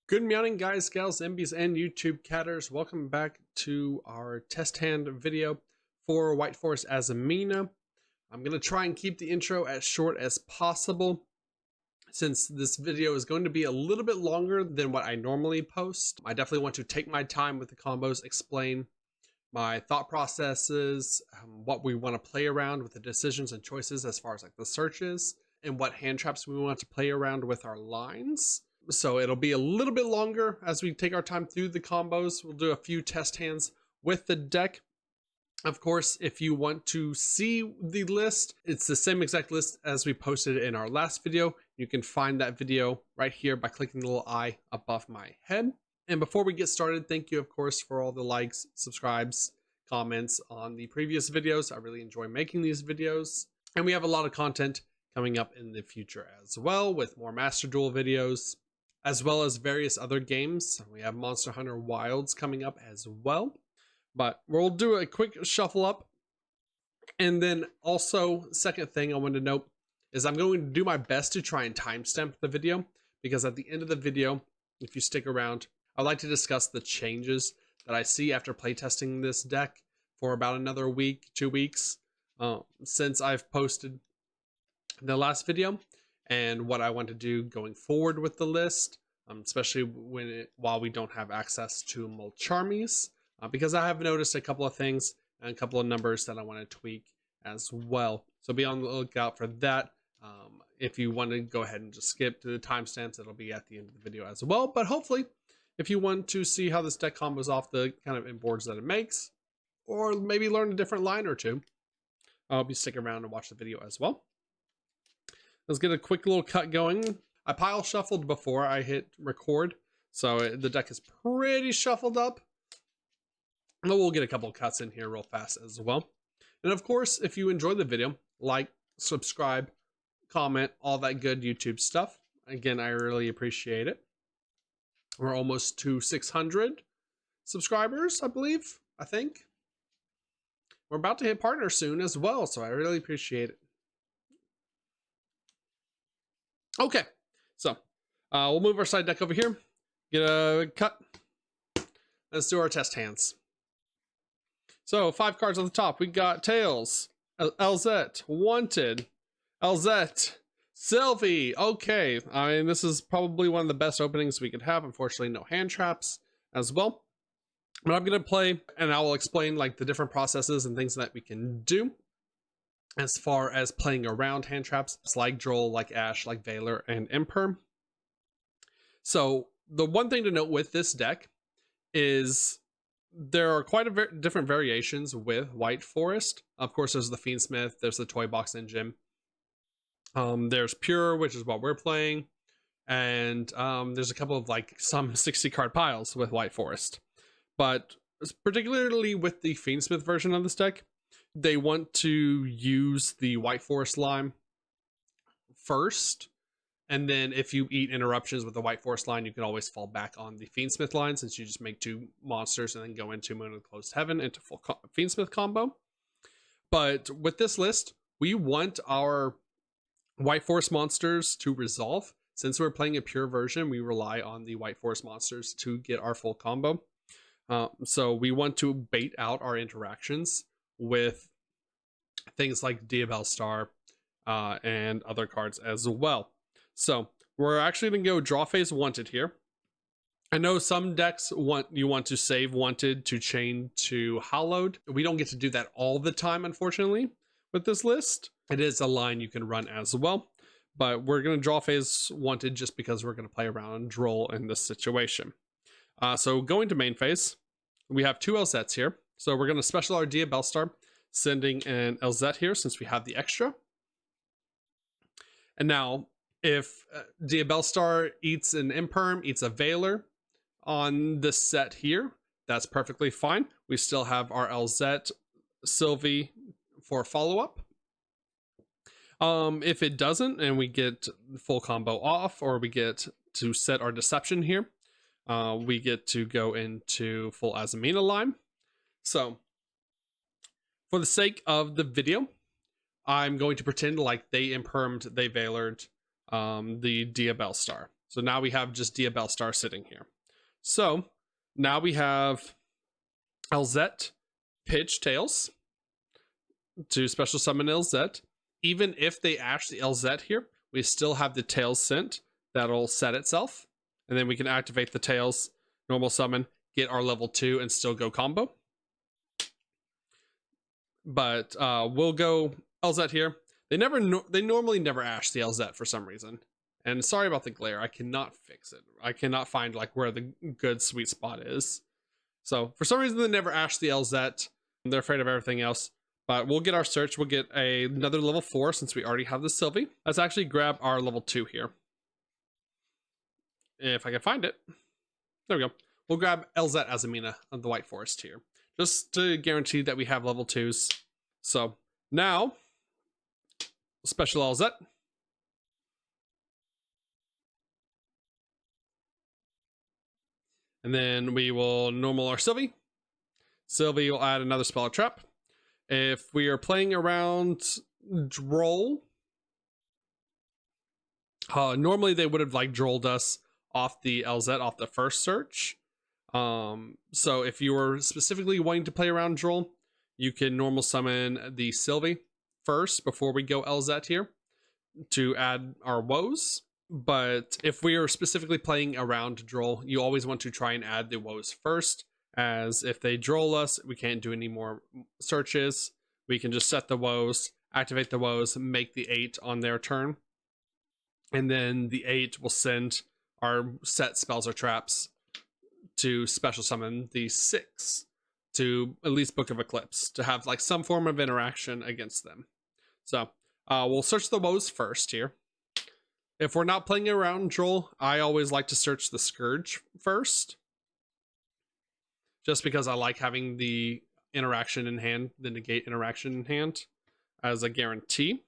Good morning, guys, gals, MBs, and YouTube catters. Welcome back to our test hand video for White Forest Azamina. I'm going to try and keep the intro as short as possible since this video is going to be a little bit longer than what I normally post. I definitely want to take my time with the combos, explain my thought processes, what we want to play around with the decisions and choices as far as like the searches, and what hand traps we want to play around with our lines. So it'll be a little bit longer as we take our time through the combos. We'll do a few test hands with the deck. Of course, if you want to see the list, it's the same exact list as we posted in our last video. You can find that video right here by clicking the little eye above my head. And before we get started, thank you, of course, for all the likes, subscribes, comments on the previous videos. I really enjoy making these videos. And we have a lot of content coming up in the future as well, with more Master Duel videos, as well as various other games. We have Monster Hunter Wilds coming up as well. But we'll do a quick shuffle up. And then also, second thing I want to note is I'm going to do my best to try and timestamp the video, because at the end of the video, if you stick around, I'd like to discuss the changes that I see after playtesting this deck for about another week, 2 weeks, since I've posted the last video, and what I want to do going forward with the list, especially while we don't have access to Mulcharmies, because I have noticed a couple of things and a couple of numbers that I want to tweak as well. So be on the lookout for that. If you want to go ahead and just skip to the timestamps, it'll be at the end of the video as well. But hopefully, if you want to see how this deck combos off the kind of inboards that it makes, or maybe learn a different line or two, I'll be sticking around and watch the video as well. Let's get a quick little cut going. I pile shuffled before I hit record, so the deck is pretty shuffled up. But we'll get a couple cuts in here real fast as well. And of course, if you enjoyed the video, like, subscribe, comment, all that good YouTube stuff. Again, I really appreciate it. We're almost to 600 subscribers, I think. We're about to hit partner soon as well, so I really appreciate it. Okay, so we'll move our side deck over here, get a cut. Let's do our test hands. So 5 cards on the top. We got Tails, Elzette, Wanted, Elzette, Sylvie. Okay, I mean, this is probably one of the best openings we could have. Unfortunately, no hand traps as well. But I'm going to play, and I will explain like the different processes and things that we can do as far as playing around hand traps like Droll, like Ash, like Valor, and Imperm. So the one thing to note with this deck is there are quite a different variations with White Forest. Of course, there's the FIENDSMITH, there's the Toy Box Engine. There's Pure, which is what we're playing. And there's a couple of like some 60 card piles with White Forest. But particularly with the FIENDSMITH version of this deck, they want to use the White Forest line first, and then if you eat interruptions with the White Forest line, you can always fall back on the FIENDSMITH line, since you just make 2 monsters and then go into Moon of Closed Heaven into full FIENDSMITH combo. But with this list, we want our White Forest monsters to resolve. Since we're playing a pure version, we rely on the White Forest monsters to get our full combo. So we want to bait out our interactions with things like Diabell Star and other cards as well. So we're actually going to go draw phase Wanted here. I know some decks want to save Wanted to chain to Hallowed. We don't get to do that all the time, unfortunately, with this list. It is a line you can run as well, but we're going to draw phase Wanted just because we're going to play around Droll in this situation. So going to main phase, we have 2 Elzettes here. So we're going to special our Diabell Star, sending an Elzette here since we have the extra. And now, if Diabell Star eats an Imperm, eats a Valor on this set here, that's perfectly fine. We still have our Elzette, Sylvie for follow-up. If it doesn't, and we get full combo off, or we get to set our Deception here, we get to go into full Azamina line. So, for the sake of the video, I'm going to pretend like they Impermed, they Valored the Diabell Star. So now we have just Diabell Star sitting here. So now we have Elzette, Pitch Tails to special summon Elzette. Even if they ash the Elzette here, we still have the Tails sent that'll set itself. And then we can activate the Tails, normal summon, get our level 2, and still go combo. But we'll go Elzette here. They normally never ash the Elzette for some reason. And sorry about the glare. I cannot fix it. I cannot find like where the good sweet spot is. So for some reason they never ash the Elzette. They're afraid of everything else. But we'll get our search. We'll get another level 4 since we already have the Sylvie. Let's actually grab our level 2 here. If I can find it. There we go. We'll grab Elzette Azamina of the White Forest here. Just to guarantee that we have level 2s. So now, special Elzette. And then we will normal our Sylvie. Sylvie will add another spell or trap. If we are playing around Droll, normally they would have like drolled us off the Elzette off the first search. So if you were specifically wanting to play around Droll, you can normal summon the Sylvie first before we go Elzette here to add our woes. But if we are specifically playing around Droll, you always want to try and add the woes first, as if they droll us, we can't do any more searches. We can just set the woes, activate the woes, make the 8 on their turn, and then the 8 will send our set spells or traps to special summon the 6 to at least Book of Eclipse to have like some form of interaction against them. So we'll search the woes first here. If we're not playing around Droll, I always like to search the Scourge first. Just because I like having the interaction in hand, the negate interaction in hand as a guarantee.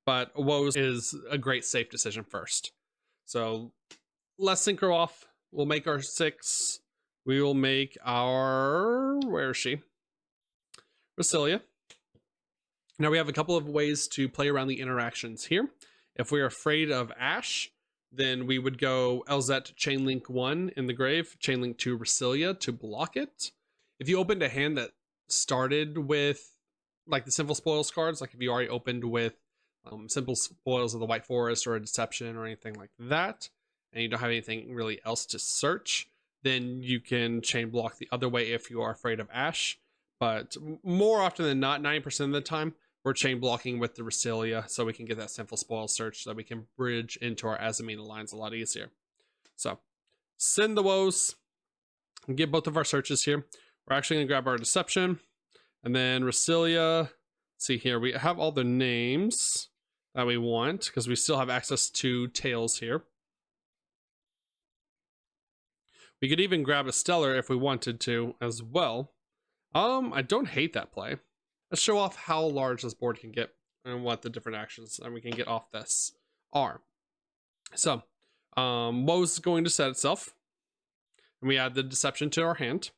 But woes is a great safe decision first. So let's synchro off. We'll make our 6. We will make our... Where is she? Rasilia. Now we have a couple of ways to play around the interactions here. If we're afraid of Ash, then we would go Elzette Chainlink 1 in the grave, Chainlink 2 Rasilia to block it. If you opened a hand that started with like the Simple Spoils cards, like if you already opened with Simple Spoils of the White Forest or a Deception or anything like that, and you don't have anything really else to search, then you can chain block the other way if you are afraid of Ash. But more often than not, 90% of the time, we're chain blocking with the Rasilia so we can get that Simple Spoil search so that we can bridge into our Azamina lines a lot easier. So send the woes and get both of our searches here. We're actually going to grab our Deception and then Rasilia. See here, we have all the names that we want because we still have access to Tails here. We could even grab a Stellar if we wanted to as well. I don't hate that play. Let's show off how large this board can get and what the different actions that we can get off this are. So, woes is going to set itself. And we add the Deception to our hand.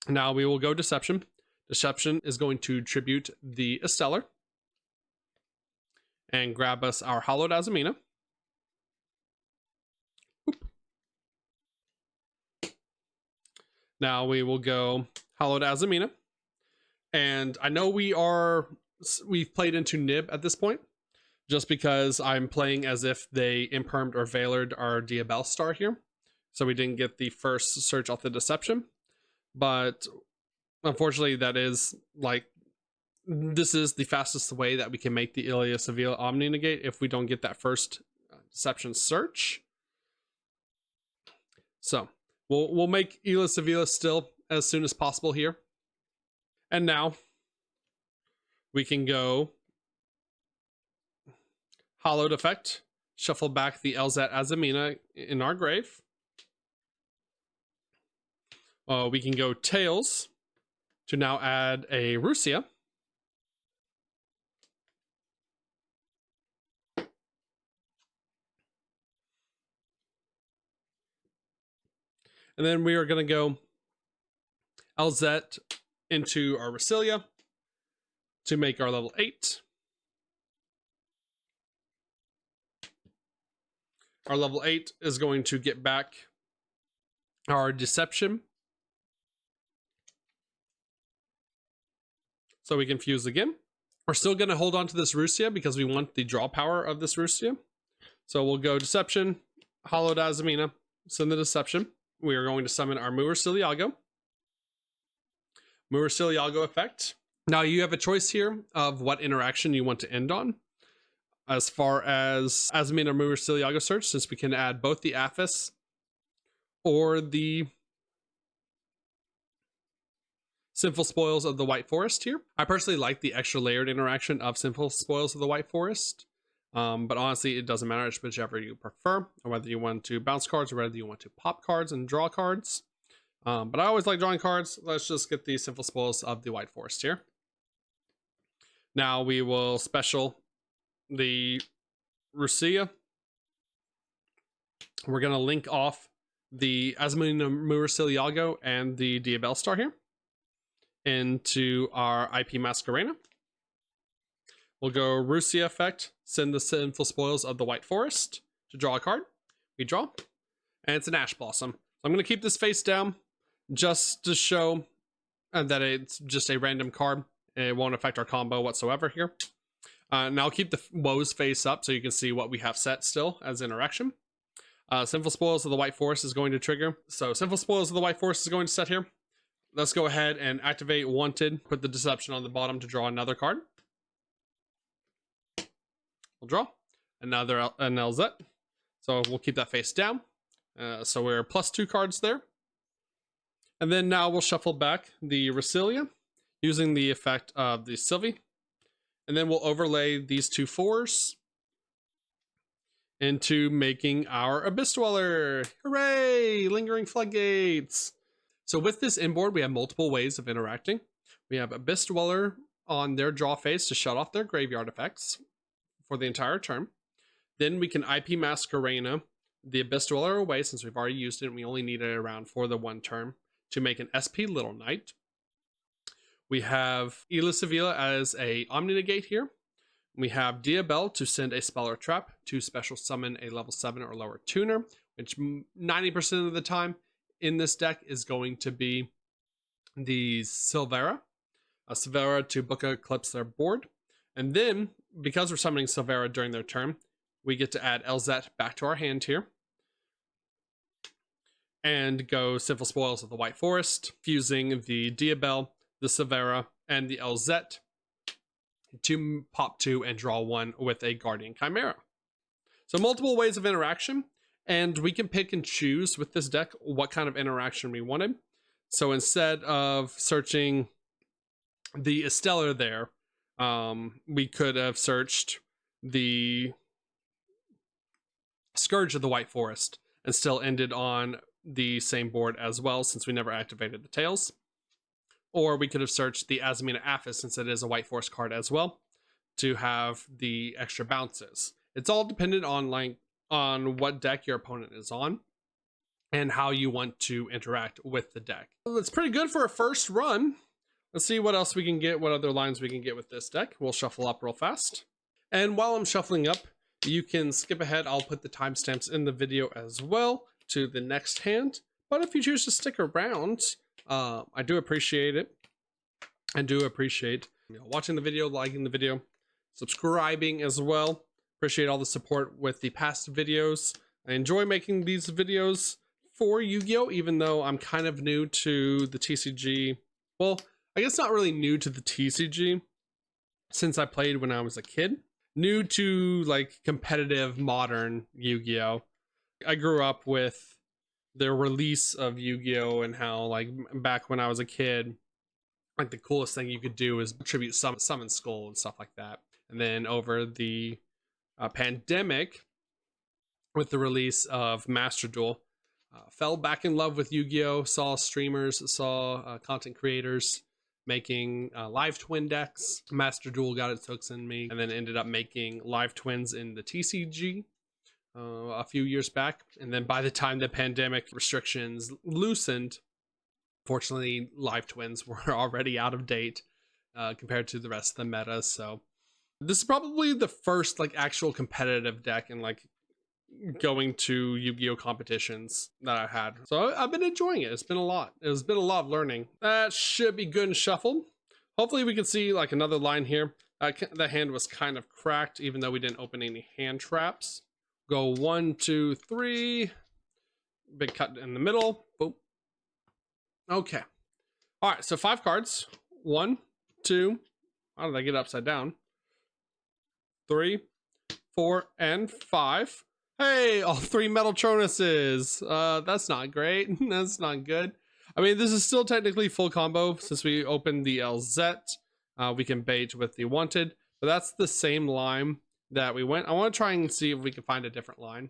Now we will go Deception. Deception is going to tribute the Stellar. And grab us our Hallowed Azamina. Oop. Now we will go Hallowed Azamina. And I know we've played into Nib at this point, just because I'm playing as if they impermed or veilered our Diabell Star here. So we didn't get the first search off the Deception. But unfortunately, that is like, this is the fastest way that we can make the Ilia Sevilla Omni negate if we don't get that first Deception search. So we'll make Ilia Sevilla still as soon as possible here. And now we can go Hallowed Effect, shuffle back the Elzette Azamina in our grave. We can go Tails to now add a Rusia. And then we are going to go Elzette into our Rasilia to make our level 8. Our level 8 is going to get back our Deception, so we can fuse again. We're still going to hold on to this Rusia because we want the draw power of this Rusia. So we'll go Deception, Hollowed Azamina, send the Deception. We are going to summon our Yugioh. Yugioh effect. Now you have a choice here of what interaction you want to end on. As far as Azamina or Yugioh search, since we can add both the Aphis or the Sinful Spoils of the White Forest here. I personally like the extra layered interaction of Sinful Spoils of the White Forest. But honestly, it doesn't matter. It's whichever you prefer, or whether you want to bounce cards or whether you want to pop cards and draw cards. But I always like drawing cards. Let's just get the Sinful Spoils of the White Forest here. Now we will special the Rusia. We're going to link off the Azamina Yugioh and the Diabell Star here into our IP Masquerena. We'll go Rusia effect, send the Sinful Spoils of the White Forest to draw a card. We draw, and it's an Ash Blossom. So I'm going to keep this face down just to show that it's just a random card. It won't affect our combo whatsoever here. Now I'll keep the Woes face up so you can see what we have set still as interaction. Sinful Spoils of the White Forest is going to trigger. So Sinful Spoils of the White Forest is going to set here. Let's go ahead and activate Wanted, put the Deception on the bottom to draw another card. We'll draw another an LZ. So we'll keep that face down. So we're +2 cards there. And then now we'll shuffle back the Rusia using the effect of the Sylvie. And then we'll overlay these 2 4s into making our Abyss Dweller. Hooray! Lingering Floodgates. So with this inboard, we have multiple ways of interacting. We have Abyss Dweller on their draw phase to shut off their graveyard effects for the entire turn. Then we can IP Masquerena the Abyss Dweller away, since we've already used it and we only need it around for the 1 turn, to make an SP Little Knight. We have Ela Sevilla as a Omni Negate here. We have Diabell to send a spell or trap to special summon a level 7 or lower tuner, which 90% of the time in this deck is going to be the Silvera. Silvera to book Eclipse their board. And then, because we're summoning Silvera during their turn, we get to add LZ back to our hand here. And go Sinful Spoils of the White Forest, fusing the Diabell, the Silvera, and the LZ to pop 2 and draw 1 with a Guardian Chimera. So multiple ways of interaction, and we can pick and choose with this deck what kind of interaction we wanted. So instead of searching the Esteller there, we could have searched the Scourge of the White Forest and still ended on the same board as well, since we never activated the tails. Or we could have searched the Azamina Aphis, since it is a White Forest card as well, to have the extra bounces. It's all dependent on what deck your opponent is on and how you want to interact with the deck. Well, it's pretty good for a first run. Let's see what else we can get, what other lines we can get with this deck. We'll shuffle up real fast. And while I'm shuffling up, you can skip ahead. I'll put the timestamps in the video as well to the next hand. But if you choose to stick around, I do appreciate it. I do appreciate watching the video, liking the video, subscribing as well. Appreciate all the support with the past videos. I enjoy making these videos for Yu-Gi-Oh, even though I'm kind of new to the TCG. Well, I guess not really new to the TCG, since I played when I was a kid. New to like competitive modern Yu-Gi-Oh. I grew up with the release of Yu-Gi-Oh and how, like, back when I was a kid, like the coolest thing you could do is tribute summon Skull and stuff like that. And then over the pandemic, with the release of Master Duel, fell back in love with Yu-Gi-Oh, saw streamers, saw content creators making live twin decks. Master Duel got its hooks in me, and then ended up making live twins in the TCG a few years back. And then by the time the pandemic restrictions loosened, fortunately live twins were already out of date compared to the rest of the meta. So this is probably the first like actual competitive deck in like going to Yu-Gi-Oh competitions that I had. So I've been enjoying it. It's been a lot. It's been a lot of learning. That should be good and shuffled. Hopefully we can see like another line here. The hand was kind of cracked, even though we didn't open any hand traps. Go 1, 2, 3. Big cut in the middle. Boom. Okay. All right, so 5 cards. 1, 2. How did I get upside down? 3, 4, and 5. Hey, all 3 Metaltronuses. That's not great. That's not good. I mean, this is still technically full combo since we opened the LZ. We can bait with the wanted, but that's the same line that we went. I want to try and see if we can find a different line.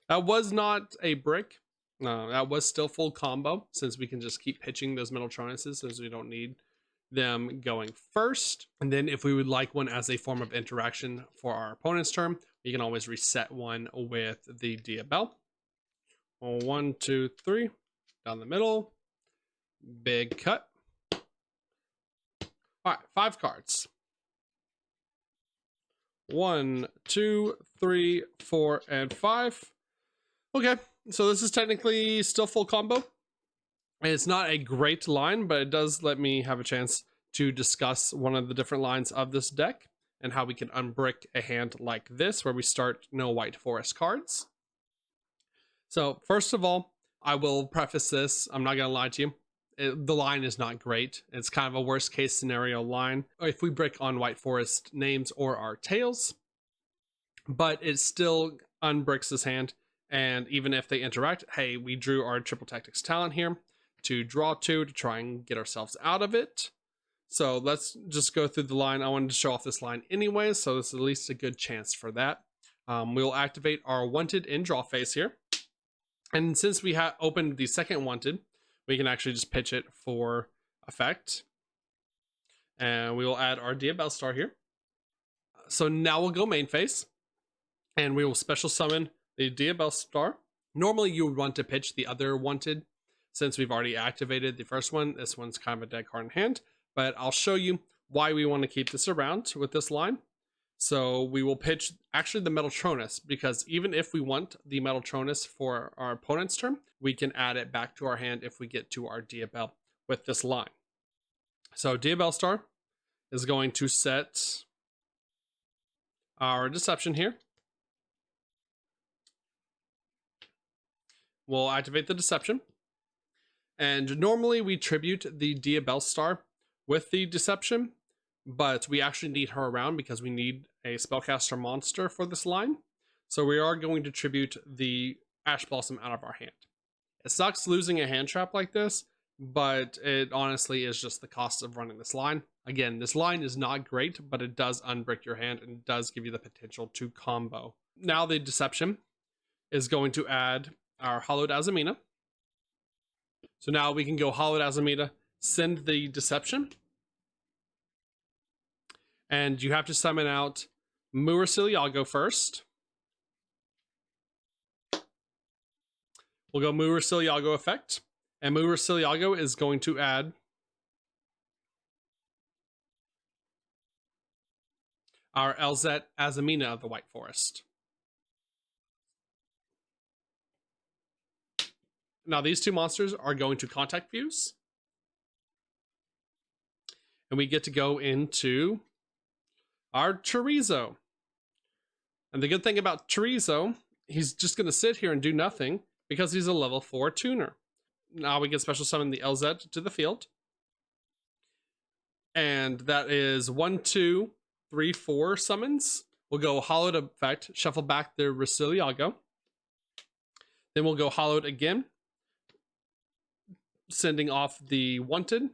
That was not a brick. No, that was still full combo since we can just keep pitching those Metaltronuses since we don't need them going first. And then if we would like one as a form of interaction for our opponent's turn, we can always reset one with the Diabell. 1, 2, 3, down the middle, big cut. All right, 5 cards. 1, 2, 3, 4, and 5. Okay, so this is technically still full combo. It's not a great line, but it does let me have a chance to discuss one of the different lines of this deck and how we can unbrick a hand like this where we start no white forest cards. So first of all, I will preface this. I'm not going to lie to you. The line is not great. It's kind of a worst case scenario line if we brick on white forest names or our tails, but it still unbricks this hand. And even if they interact, hey, we drew our triple tactics talent here to draw 2 to try and get ourselves out of it. So let's just go through the line. I wanted to show off this line anyway, so this is at least a good chance for that. We'll activate our wanted in draw phase here. And since we have opened the second wanted, we can actually just pitch it for effect. And we will add our Diabell star here. So now we'll go main phase. And we will special summon the Diabell star. Normally you would want to pitch the other wanted. Since we've already activated the first one, this one's kind of a dead card in hand. But I'll show you why we want to keep this around with this line. So we will pitch actually the Metaltronus, because even if we want the Metaltronus for our opponent's turn, we can add it back to our hand if we get to our Diabell with this line. So Diabell star is going to set our deception here. We'll activate the deception. And normally we tribute the Diabell star with the deception, but we actually need her around because we need a spellcaster monster for this line. So we are going to tribute the Ash Blossom out of our hand. It sucks losing a hand trap like this, but it honestly is just the cost of running this line. Again, this line is not great, but it does unbrick your hand and does give you the potential to combo. Now the deception is going to add our Hollowed Azamina. So now we can go Hollowed Azamina, send the deception. And you have to summon out Yugioh first. We'll go Yugioh effect. And Yugioh is going to add our LZ Azamina of the White Forest. Now these two monsters are going to contact fuse. And we get to go into our Chorizo. And the good thing about Chorizo, he's just going to sit here and do nothing because he's a level 4 tuner. Now we can special summon the LZ to the field. And that is 1, 2, 3, 4 summons. We'll go Hollowed effect, shuffle back the Yugioh. Then we'll go Hollowed again, sending off the wanted.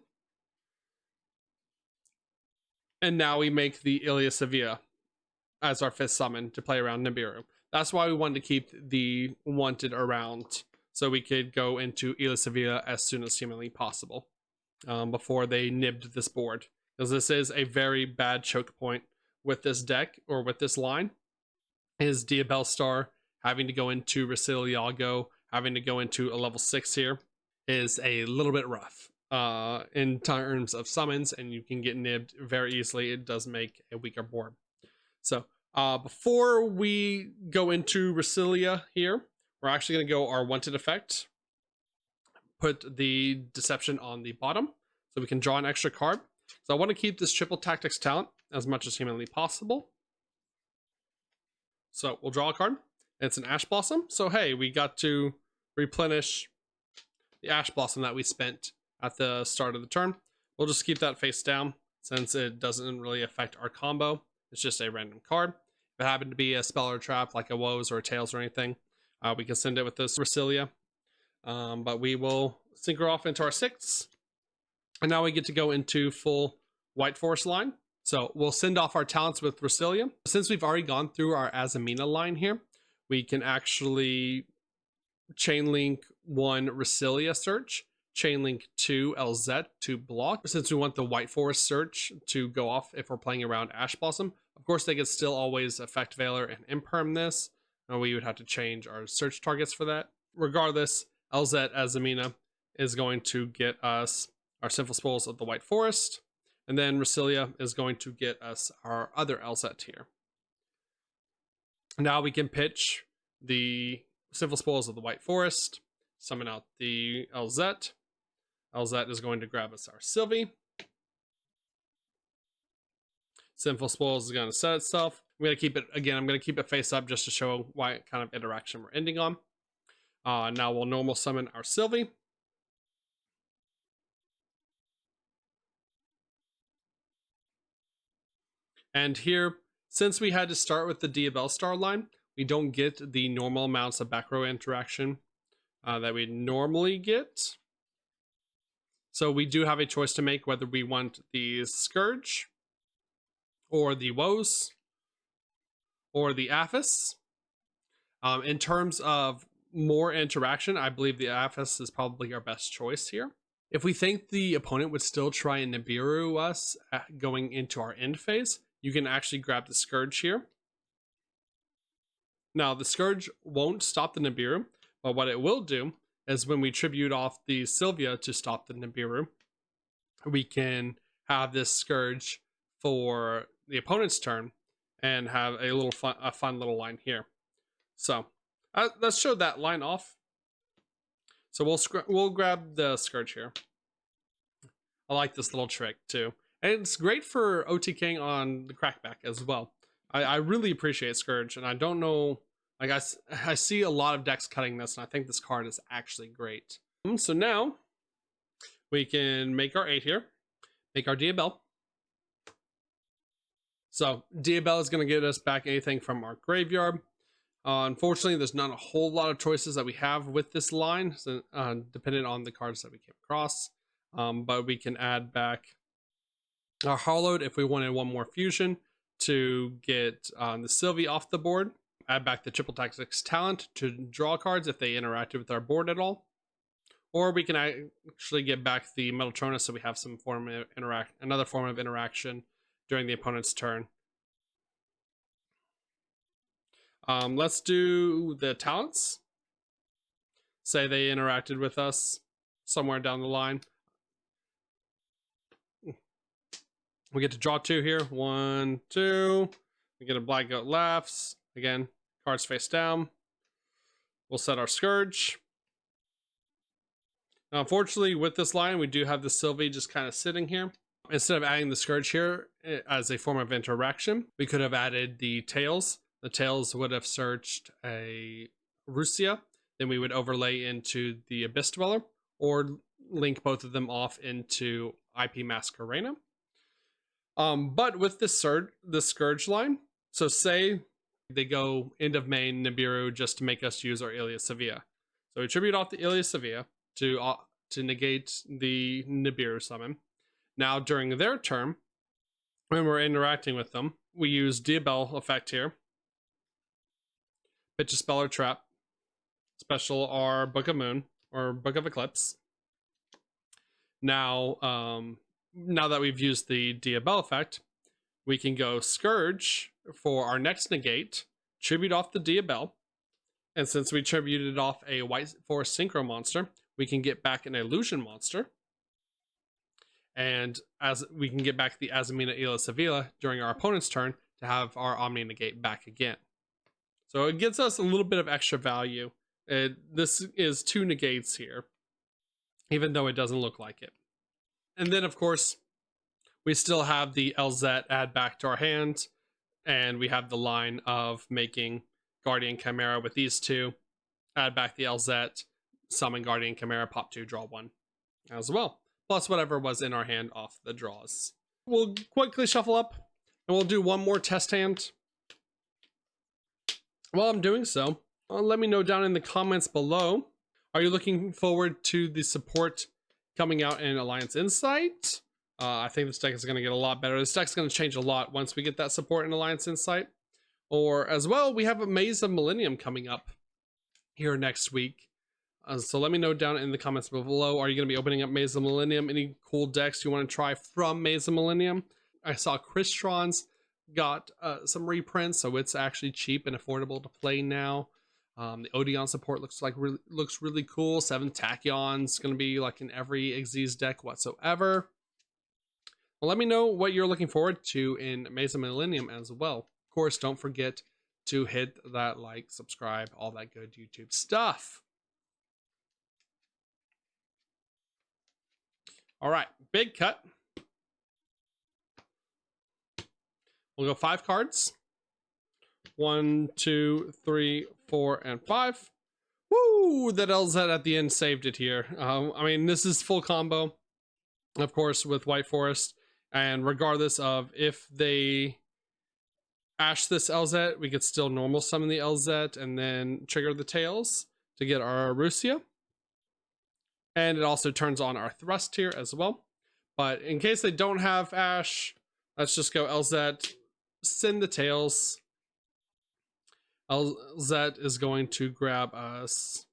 And now we make the Ilia Sevilla as our 5th summon to play around Nibiru. That's why we wanted to keep the wanted around, so we could go into Ilia Sevilla as soon as humanly possible before they nibbed this board. Because this is a very bad choke point with this deck, or with this line, is Diabell star having to go into Yugioh, having to go into a level 6 here, is a little bit rough in terms of summons, and you can get nibbed very easily. It does make a weaker board. So Before we go into Resilia here, we're actually going to go our wanted effect. Put the deception on the bottom so we can draw an extra card. So I want to keep this triple tactics talent as much as humanly possible. So we'll draw a card. It's an Ash Blossom. So hey, we got to replenish the Ash Blossom that we spent at the start of the turn. We'll just keep that face down since it doesn't really affect our combo. It's just a random card. If it happened to be a spell or a trap like a Woes or a Tails or anything, we can send it with this Resilia. But we will synchro off into our 6. And now we get to go into full White Forest line. So we'll send off our talents with Resilia. Since we've already gone through our Azamina line here, we can actually chain link 1 Resilia search, chain link 2 LZ to block. Since we want the White Forest search to go off if we're playing around Ash Blossom, of course they could still always affect Veiler and imperm this. And we would have to change our search targets for that. Regardless, LZ Azamina is going to get us our Sinful Spoils of the White Forest. And then Resilia is going to get us our other LZ here. Now we can pitch the Sinful Spoils of the White Forest, summon out the LZ. LZ is going to grab us our Sylvie. Sinful Spoils is going to set itself. I'm going to keep it, again, I'm going to keep it face up just to show what kind of interaction we're ending on. Now we'll normal summon our Sylvie. And here, since we had to start with the Diabell Star line, we don't get the normal amounts of back row interaction that we normally get. So we do have a choice to make whether we want the Scourge, or the Woes, or the Aphis. In terms of more interaction, I believe the Aphis is probably our best choice here. If we think the opponent would still try and Nibiru us going into our end phase, you can actually grab the Scourge here. Now, the Scourge won't stop the Nibiru, but what it will do is when we tribute off the Sylvia to stop the Nibiru, we can have this Scourge for the opponent's turn and have a little fun little line here. So let's show that line off. So we'll grab the Scourge here. I like this little trick too. And it's great for OTKing on the crackback as well. I really appreciate Scourge, and I don't know, like I see a lot of decks cutting this, and I think this card is actually great. So now we can make our 8 here, make our Diabell. So Diabell is going to get us back anything from our graveyard. Unfortunately, there's not a whole lot of choices that we have with this line, so, depending on the cards that we came across. But we can add back our Hollowed if we wanted one more fusion to get the Sylvie off the board. Add back the Triple Tactics talent to draw cards if they interacted with our board at all. Or we can actually get back the Metaltronus so we have some form of another form of interaction during the opponent's turn. Let's do the talents. Say they interacted with us somewhere down the line. We get to draw 2 here. 1, 2. We get a Black Goat Laughs. Again, cards face down. We'll set our Scourge. Now, unfortunately, with this line, we do have the Sylvie just kind of sitting here. Instead of adding the Scourge here as a form of interaction, we could have added the Tails. The Tails would have searched a Rusia. Then we would overlay into the Abyss Dweller, or link both of them off into IP Masquerena. But with the Scourge line, so say they go end of main Nibiru just to make us use our Ilia Sevilla. So we tribute off the Ilia Sevilla to negate the Nibiru summon. Now during their turn, when we're interacting with them, we use Diabell effect here. Pitch a spell or trap. Special our Book of Moon or Book of Eclipse. Now, now that we've used the Diabell effect, we can go Scourge for our next negate, tribute off the Diabell, and since we tributed off a White Forest Synchro monster, we can get back an Illusion monster, and as we can get back the Azamina Ilia Sevilla during our opponent's turn to have our Omni Negate back again. So it gives us a little bit of extra value. This is 2 negates here, even though it doesn't look like it. And then, of course, we still have the LZ add back to our hand, and we have the line of making Guardian Chimera with these 2. Add back the LZ, summon Guardian Chimera, pop 2, draw 1 as well. Plus whatever was in our hand off the draws. We'll quickly shuffle up, and we'll do one more test hand. While I'm doing so, let me know down in the comments below, are you looking forward to the support coming out in Alliance Insight? I think this deck is going to get a lot better. This deck's going to change a lot once we get that support in Alliance Insight. Or as well, we have a Maze of Millennium coming up here next week. So let me know down in the comments below, are you going to be opening up Maze of Millennium? Any cool decks you want to try from Maze of Millennium? I saw Crystron's got some reprints, so it's actually cheap and affordable to play now. The Odeon support looks really cool. 7 Tachyon's going to be like in every Xyz deck whatsoever. Well, let me know what you're looking forward to in Maze of Millennium as well. Of course, don't forget to hit that like, subscribe, all that good YouTube stuff. All right, big cut. We'll go 5 cards. 1, 2, 3, 4, and 5. Woo! That LZ at the end saved it here. I mean, this is full combo, of course, with White Forest. And regardless of if they Ash this LZ, we could still normal summon the LZ and then trigger the tails to get our Rusia. And it also turns on our Thrust here as well. But in case they don't have Ash, let's just go LZ, send the tails. LZ is going to grab us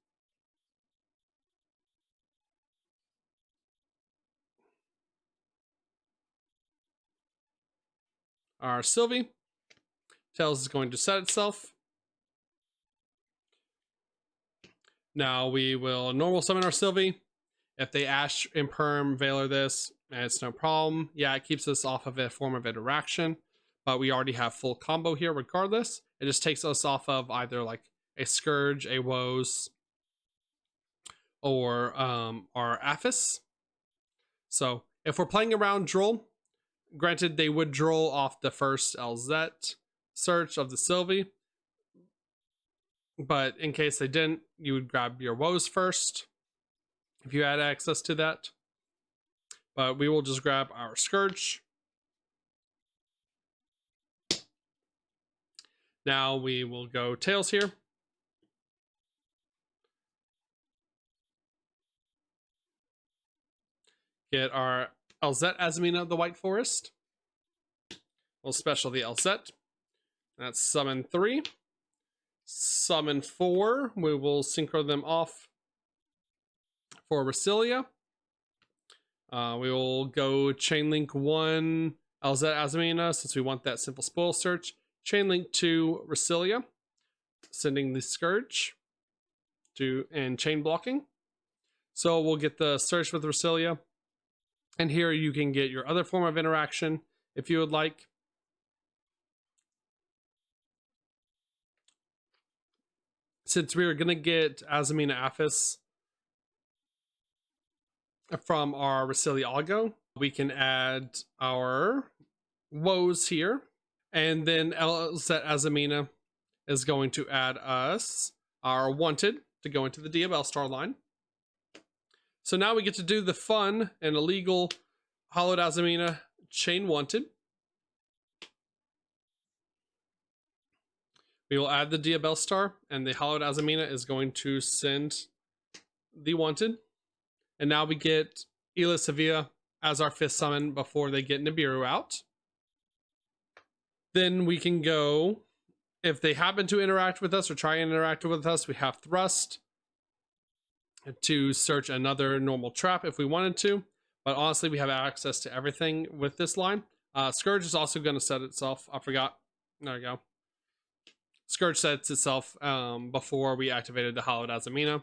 our Sylvie. Tails is going to set itself. Now we will normal summon our Sylvie. If they Ash Imperm Veiler this, it's no problem. Yeah, it keeps us off of a form of interaction, but we already have full combo here regardless. It just takes us off of either like a Scourge, a Woes, or our Aphis. So if we're playing around Droll, granted they would Droll off the first LZ search of the Sylvie, but in case they didn't, you would grab your Woes first if you had access to that. But we will just grab our Scourge. Now we will go Tails here. Get our LZ Azamina of the White Forest. We'll special the LZ. That's summon 3. Summon 4. We will synchro them off for Rusia. We will go Chainlink 1 LZ Azamina since we want that simple spoil search. Chainlink 2 Rusia, sending the Scourge to and chain blocking. So we'll get the search with Rusia. And here you can get your other form of interaction if you would like. Since we were going to get Azamina Aphis from our Rusia Algo, we can add our Woes here. And then LZ Azamina is going to add us our Wanted to go into the DML star line. So now we get to do the fun and illegal Hollowed Azamina Chain Wanted. We will add the Diabell Star, and the Hollowed Azamina is going to send the Wanted. And now we get Ela Sevilla as our 5th summon before they get Nibiru out. Then we can go, if they happen to interact with us or try and interact with us, we have Thrust to search another normal trap if we wanted to. But honestly, we have access to everything with this line. Scourge is also going to set itself. I forgot. There we go. Scourge sets itself before we activated the Hollowed Azamina.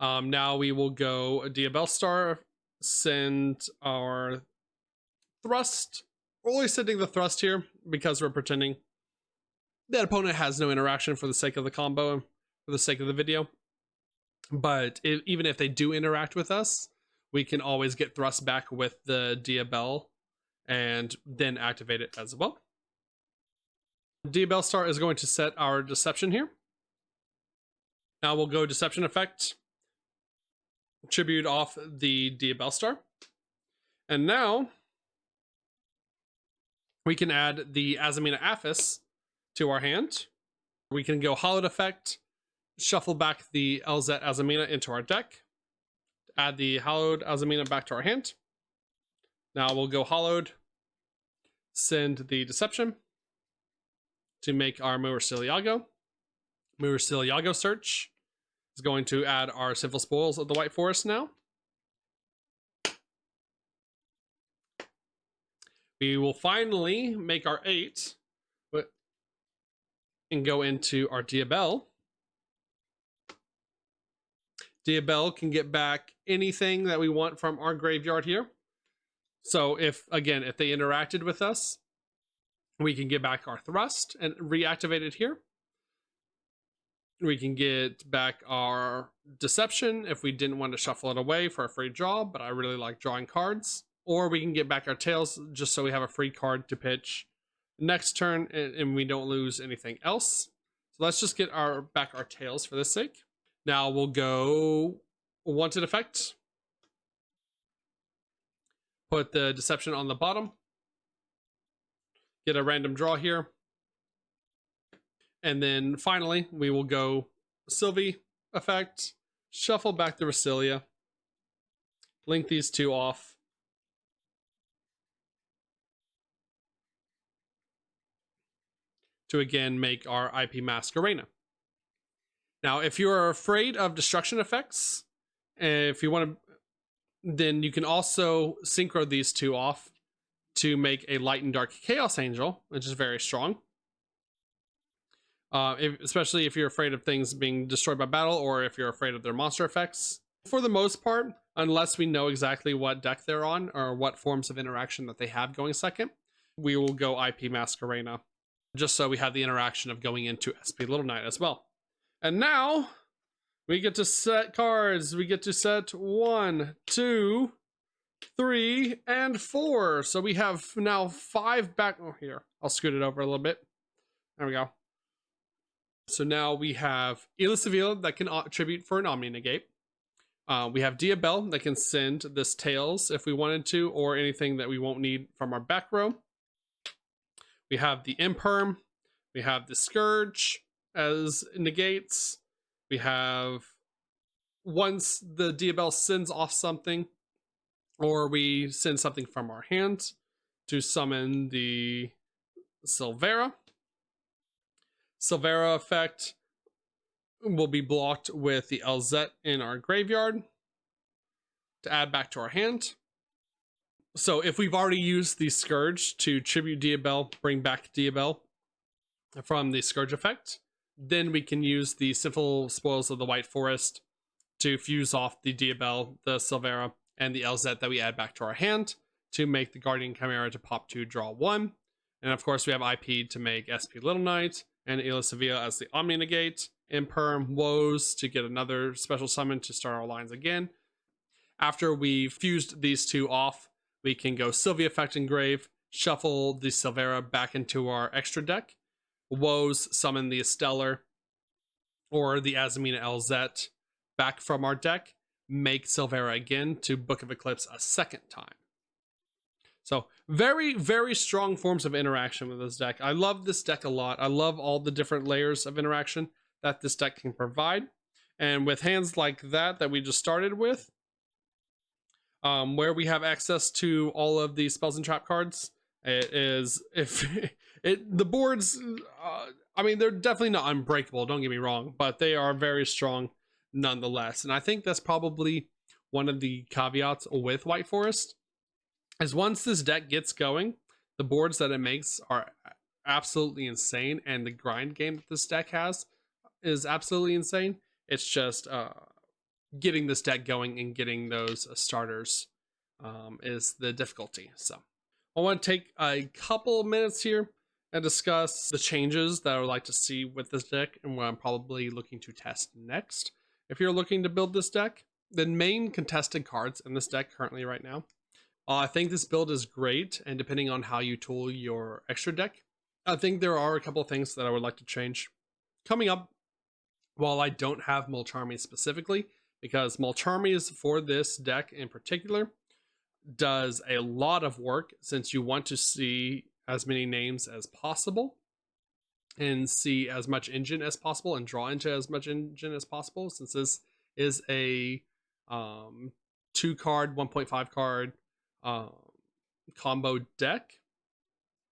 Now we will go Diabell Star, send our Thrust, We're only setting the thrust here because we're pretending that opponent has no interaction for the sake of the combo and for the sake of the video. But even if they do interact with us, we can always get thrust back with the Diabell and then activate it as well. Diabell Star is going to set our Deception here. Now we'll go Deception Effect, tribute off the Diabell Star. And now we can add the Azamina Aphis to our hand. We can go Hollowed Effect, shuffle back the LZ Azamina into our deck, add the Hollowed Azamina back to our hand. Now we'll go Hollowed, send the Deception to make our Muursil Yugioh. Muursil Yugioh search is going to add our Sinful Spoils of the White Forest now. We will finally make our 8 and go into our Diabell. Diabell can get back anything that we want from our graveyard here. So if they interacted with us, we can get back our Thrust and reactivate it here. We can get back our Deception if we didn't want to shuffle it away for a free draw, but I really like drawing cards. Or we can get back our Tails just so we have a free card to pitch next turn and we don't lose anything else. So let's just get back our Tails for this sake. Now we'll go Wanted Effect. Put the Deception on the bottom. Get a random draw here. And then finally, we will go Sylvie Effect. Shuffle back the Resilia. Link these two off. To again make our IP Masquerena. Now, if you're afraid of destruction effects, if you want to, then you can also synchro these two off to make a Light and Dark Chaos Angel, which is very strong. Especially if you're afraid of things being destroyed by battle or if you're afraid of their monster effects. For the most part, unless we know exactly what deck they're on or what forms of interaction that they have going second, we will go IP Masquerena, just so we have the interaction of going into SP Little Knight as well. And now we get to set cards. We get to set 1, 2, 3, and 4. So we have now 5 back. Oh, here, I'll scoot it over a little bit. There we go. So now we have Ila Sevilla that can attribute for an Omni Negate. We have Diabell that can send this Tails if we wanted to, or anything that we won't need from our back row. We have the Imperm. We have the Scourge as negates. We have, once the Diabell sends off something, or we send something from our hand to summon the Silvera. Silvera effect will be blocked with the LZ in our graveyard to add back to our hand. So if we've already used the Scourge to tribute Diabell, bring back Diabell from the Scourge effect, then we can use the Sinful Spoils of the White Forest to fuse off the Diabell, the Silvera, and the LZ that we add back to our hand to make the Guardian Chimera to pop 2, draw 1. And of course we have IP to make SP Little Knight, and Ila Sevilla as the Omni Negate, Imperm, Woes to get another special summon to start our lines again. After we fused these two off, we can go Sylvia Effect Engrave, shuffle the Silvera back into our extra deck, Woes summon the Stellar or the Azamina LZ back from our deck, make Silvera again to Book of Eclipse a second time. So very, very strong forms of interaction with this deck. I love this deck a lot. I love all the different layers of interaction that this deck can provide. And with hands like that we just started with, where we have access to all of the spells and trap cards, the boards, I mean, they're definitely not unbreakable, don't get me wrong, but they are very strong nonetheless. And I think that's probably one of the caveats with White Forest, is once this deck gets going, the boards that it makes are absolutely insane, and the grind game that this deck has is absolutely insane. It's just getting this deck going and getting those starters is the difficulty. So I want to take a couple minutes here and discuss the changes that I would like to see with this deck and what I'm probably looking to test next. If you're looking to build this deck, the main contested cards in this deck currently right now, I think this build is great, and depending on how you tool your extra deck, I think there are a couple of things that I would like to change. Coming up, while I don't have Mulcharmies specifically, because Mulcharmies for this deck in particular does a lot of work since you want to see as many names as possible and see as much engine as possible and draw into as much engine as possible, since this is a 2 card 1.5 card combo deck.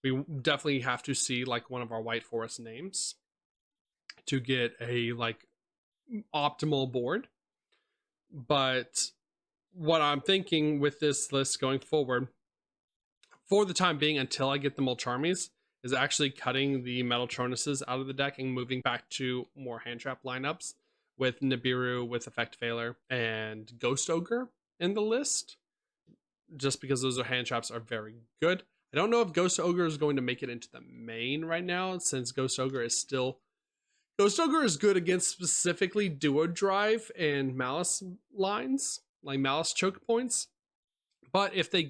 We definitely have to see like one of our White Forest names to get a like optimal board. But what I'm thinking with this list going forward, for the time being, until I get the Mulcharmies, is actually cutting the Metaltronuses out of the deck and moving back to more hand trap lineups with Nibiru, with Effect Failure, and Ghost Ogre in the list, just because those hand traps are very good. I don't know if Ghost Ogre is going to make it into the main right now, since Ghost Ogre is good against specifically Duo Drive and Malice lines, like Malice choke points. But if they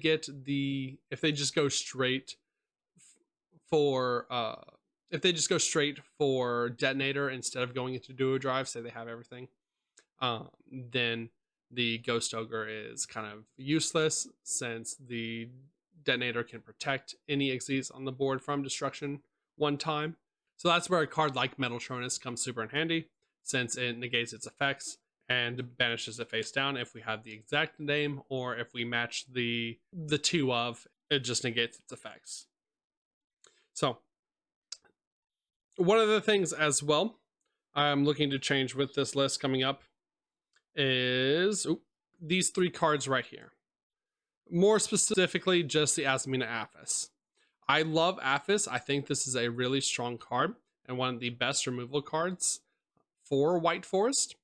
just go straight for Detonator instead of going into Duo Drive, say they have everything, then the Ghost Ogre is kind of useless, since the Detonator can protect any Xyz on the board from destruction one time. So that's where a card like Metaltronus comes super in handy, since it negates its effects and banishes it face down if we have the exact name, or if we match the two of, it just negates its effects. So one of the things as well I'm looking to change with this list coming up is these 3 cards right here. More specifically, just the Azamina Aphis. I love Aphis. I think this is a really strong card and one of the best removal cards for White Forest.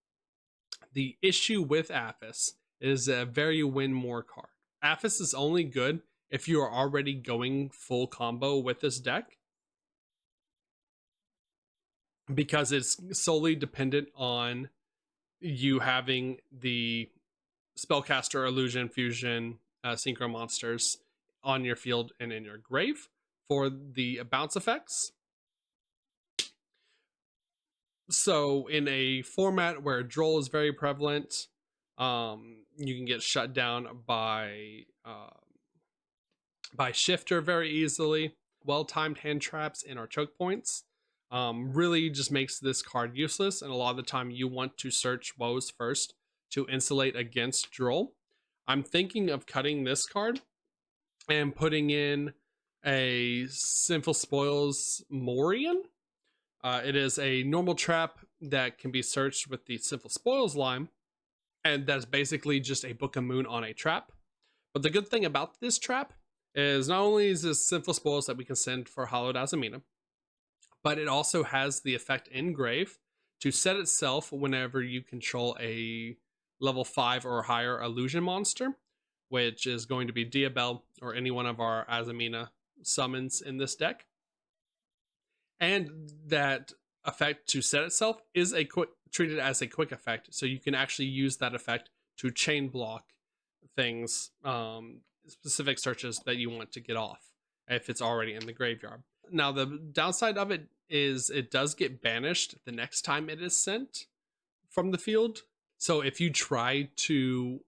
The issue with Aphis is a very win more card. Aphis is only good if you are already going full combo with this deck, because it's solely dependent on you having the Spellcaster, Illusion, Fusion, Synchro monsters on your field and in your grave for the bounce effects. So in a format where Droll is very prevalent, you can get shut down by Shifter very easily. Well-timed hand traps in our choke points really just makes this card useless, and a lot of the time you want to search woes first to insulate against Droll. I'm thinking of cutting this card and putting in a Sinful Spoils Morian. It is a normal trap that can be searched with the Sinful Spoils line, and that's basically just a Book of Moon on a trap. But the good thing about this trap is not only is this Sinful Spoils that we can send for Hallowed Azamina, but it also has the effect Engrave to set itself whenever you control a level 5 or higher illusion monster, which is going to be Diabel or any one of our Azamina summons in this deck. And that effect to set itself is treated as a quick effect, so you can actually use that effect to chain block things, specific searches that you want to get off if it's already in the graveyard. Now the downside of it is it does get banished the next time it is sent from the field. So if you try to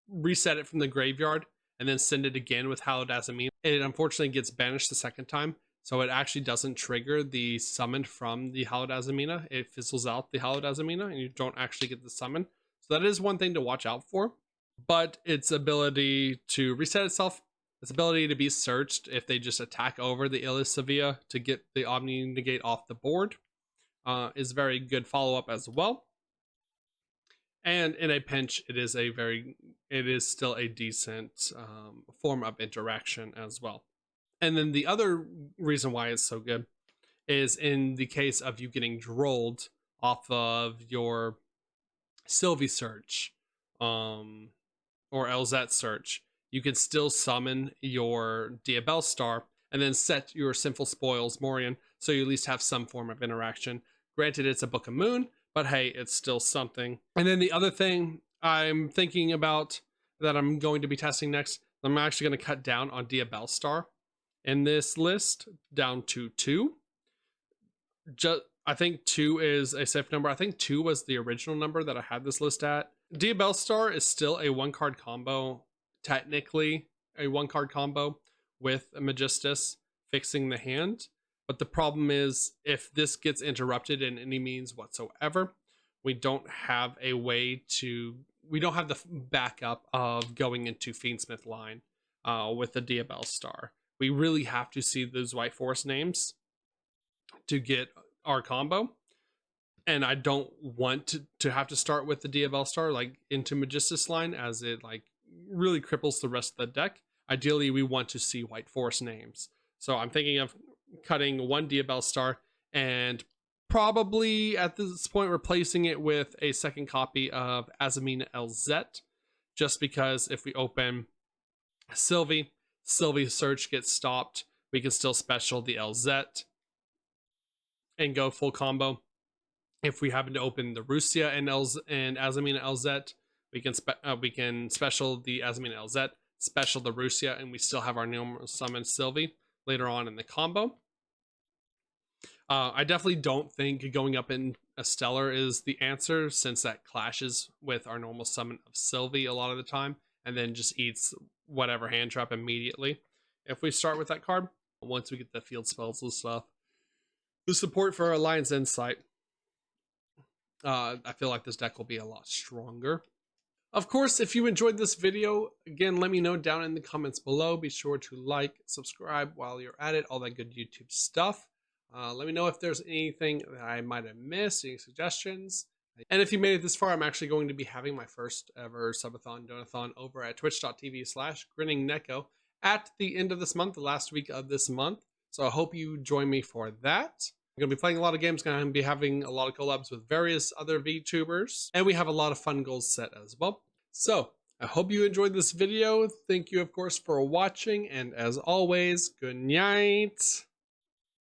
reset it from the graveyard and then send it again with Hallowed Azamina, it unfortunately gets banished the second time. So it actually doesn't trigger the summon from the Hallowed Azamina. It fizzles out the Hallowed Azamina and you don't actually get the summon. So that is one thing to watch out for. But its ability to reset itself, its ability to be searched if they just attack over the Ilis Sevilla to get the Omni Negate off the board, is very good follow-up as well. And in a pinch, it is still a decent form of interaction as well. And then the other reason why it's so good is in the case of you getting drolled off of your Sylvie search or Elzette search, you can still summon your Diabell Star and then set your Sinful Spoils Morion, so you at least have some form of interaction. Granted, it's a Book of Moon, but hey, it's still something. And then the other thing I'm thinking about that I'm going to be testing next, I'm actually going to cut down on Diabell Star in this list down to 2. I think 2 is a safe number. I think 2 was the original number that I had this list at. Diabell Star is still a 1-card combo, technically a 1-card combo with a Magistus fixing the hand. But the problem is, if this gets interrupted in any means whatsoever, we don't have a way to, we don't have the backup of going into Fiendsmith line with the Diabell Star. We really have to see those White Forest names to get our combo. And I don't want to have to start with the Diabell Star like into Magistus line, as it like really cripples the rest of the deck. Ideally, we want to see White Forest names. So I'm thinking of cutting 1 Diabell Star and probably at this point replacing it with a second copy of Azamina LZ, just because if we open Sylvie's search gets stopped, we can still special the LZ and go full combo. If we happen to open the Rusia and Azamina LZ, we can special the Azamina LZ, special the Rusia, and we still have our normal summon Sylvie later on in the combo. I definitely don't think going up in a Stellar is the answer, since that clashes with our normal summon of Sylvie a lot of the time, and then just eats whatever hand trap immediately. If we start with that card, once we get the field spells and stuff, the support for our Lion's Insight, I feel like this deck will be a lot stronger. Of course, if you enjoyed this video, again, let me know down in the comments below. Be sure to like, subscribe while you're at it, all that good YouTube stuff. Let me know if there's anything that I might have missed, any suggestions. And if you made it this far, I'm actually going to be having my first ever subathon, donathon over at twitch.tv/GrinningNeko at the end of this month, the last week of this month. So I hope you join me for that. I'm going to be playing a lot of games, going to be having a lot of collabs with various other VTubers, and we have a lot of fun goals set as well. So I hope you enjoyed this video. Thank you, of course, for watching, and as always, good night.